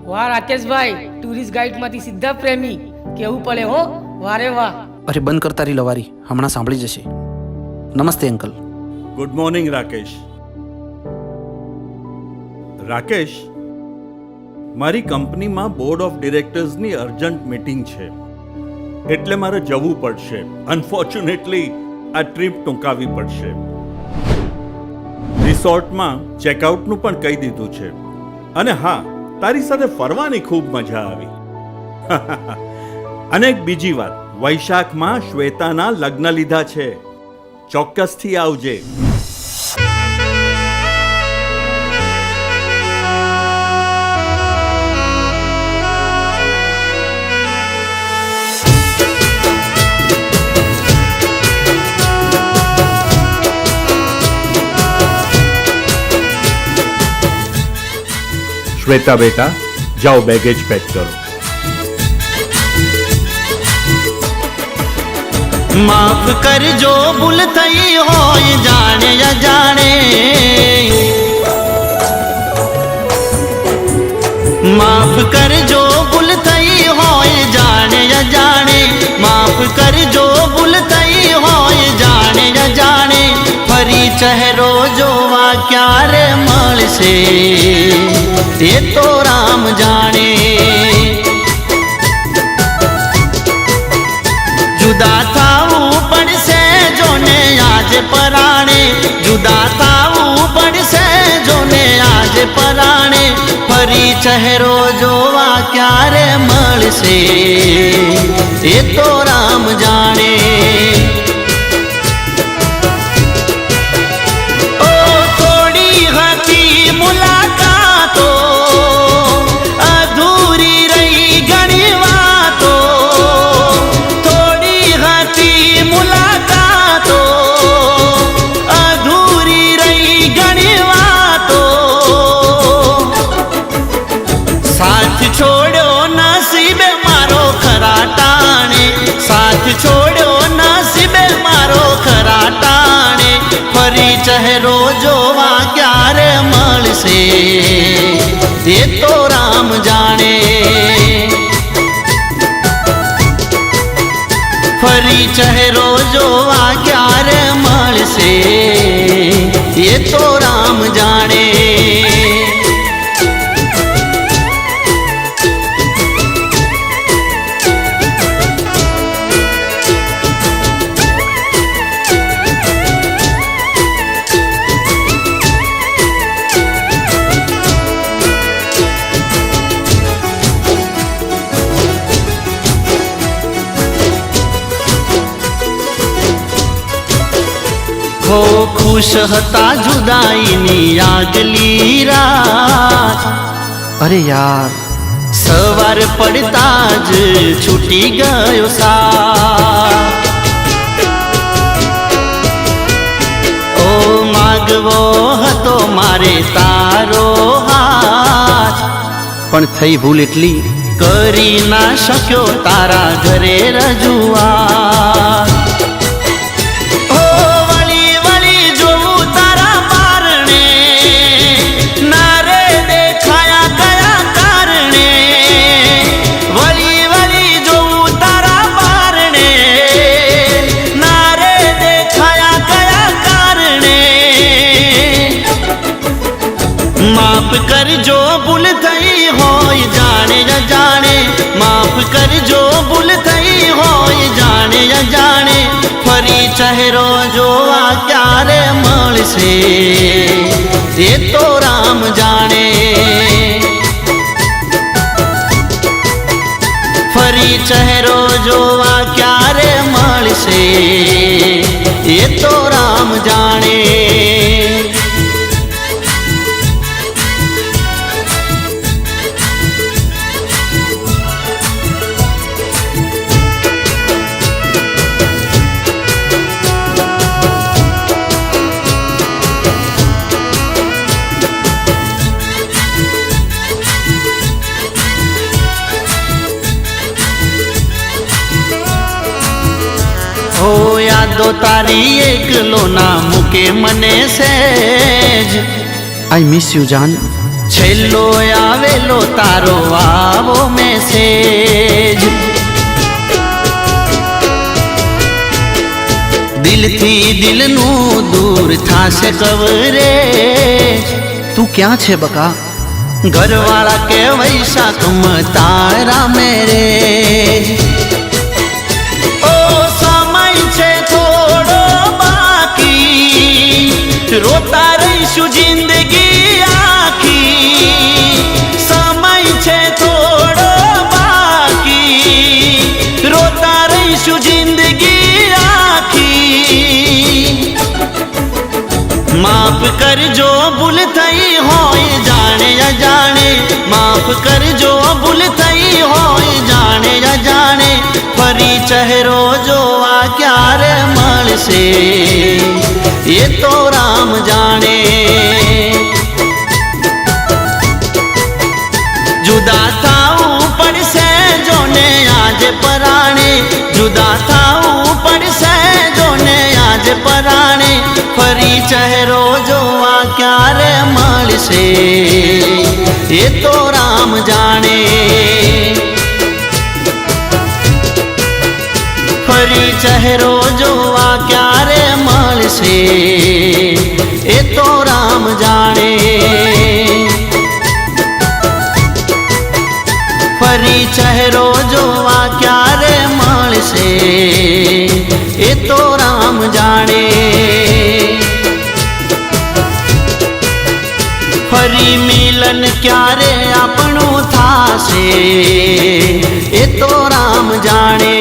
વાહ રાકેશભાઈ, tourist guide માંથી સીધા પ્રેમી કેવું પડે હો. વારે વાહ. અરે બંધ કર તારી લવારી, હમણાં સાંભળી જશે. નમસ્તે uncle. Good morning Rakesh. Rakesh, મારી કંપનીમાં બોર્ડ ઓફ ડિરેક્ટર્સની અર્જન્ટ મીટિંગ છે, એટલે મારે જવું પડશે. અનફોર્ચ્યુનેટલી આ ટ્રીપ ટૂંકાવી પડશે. રિસોર્ટમાં ચેકઆઉટનું પણ કહી દીધું છે. અને હા, તારી સાથે ફરવાની ખૂબ મજા આવી. અને એક બીજી વાત, વૈશાખમાં શ્વેતાના લગ્ન લીધા છે. ચોક્કસથી આવજે. श्वेता बेटा, जाओ बैगेज पैक करो. माफ कर जो भूल थई होय जाने या जाने, माफ कर जो भूल थई होय जाने या जाने, माफ कर जो भूल थई होय जाने या जाने. फरी चेहरो जोवा क्यारे मळशे ये तो राम जाने. जुदा थावू पड़से जोने आज पराणे, जुदा थावू पड़से जोने आज पराणे. फरी चेहरो जोवा क्यारे मळशे ये तो राम जाने. ओ थोड़ी हथी मुलाकातो अधूरी रही घणी वातो, थोड़ी हथी मुलाकातो अधूरी रही घणी वातो. साथ छोड़ो नसीबे मारो खरा टाणे, साथ छोड़ो नसीबे मारो खरा टाणे. फरी चेहरो जोवा क्यारे मळशे ये तो राम जाने. फरी चेहरो जोवा क्यारे मळशे ये तो राम जाने. हो खुश हता जुदाईनी આગલી રાત. અરે યાર, સવાર પડતા જ છૂટી ગયો સાથ. ઓ માગવો હતો મારે તારો હાથ, પણ થઈ ભૂલ એટલી કરી ના શક્યો તારા ઘરે રજૂઆત. माफ कर जो भूल थई होय जाने या जाने, माफ कर जो भूल थई होय जाने या जाने. फरी चेहरो जोवा क्यारे मळशे ये तो राम जाने. फरी चेहरो जोवा क्यारे मळशे ये तो राम जाने. हो यादो तारी एकलो ना मुके मने सेज. આઈ મિસ યુ જાન. છેલ્લો આવેલો તારો આવો મેસેજ, દિલથી દિલનું દૂર થાશે કવરેજ. તું ક્યાં છે બકા? ઘરવાળા કે વૈશાખમાં તારા મેરેજ. ઓ સમય છે થોડો બાકી, રોતા રહીશું જિંદગી આખી. સમય છે થોડો બાકી, રોતા રહીશું જિંદગી આખી. માફ કરજો ભૂલ થઈ હોય જાણે અજાણે, માફ કરજો ભૂલ થઈ હોય જાણે અજાણે. ફરી ચહેરો જોવા ક્યારે મળશે એ તો રામ જાણે. જુદા થાવું પડશે જોને આજે પરાણે, જુદા થાવું પડશે જોને આજે પરાણે. ફરી ચહેરો જોવા ક્યારે મળશે એ તો રામ જાણે. ફરી ચહેરો જોવા ક્યારે મળશે એ તો રામ જાણે. ફરી ચહેરો જોવા ક્યારે મળશે એ તો રામ જાણે. ફરી મિલન ક્યારે આપણું થાશે એ તો રામ જાણે.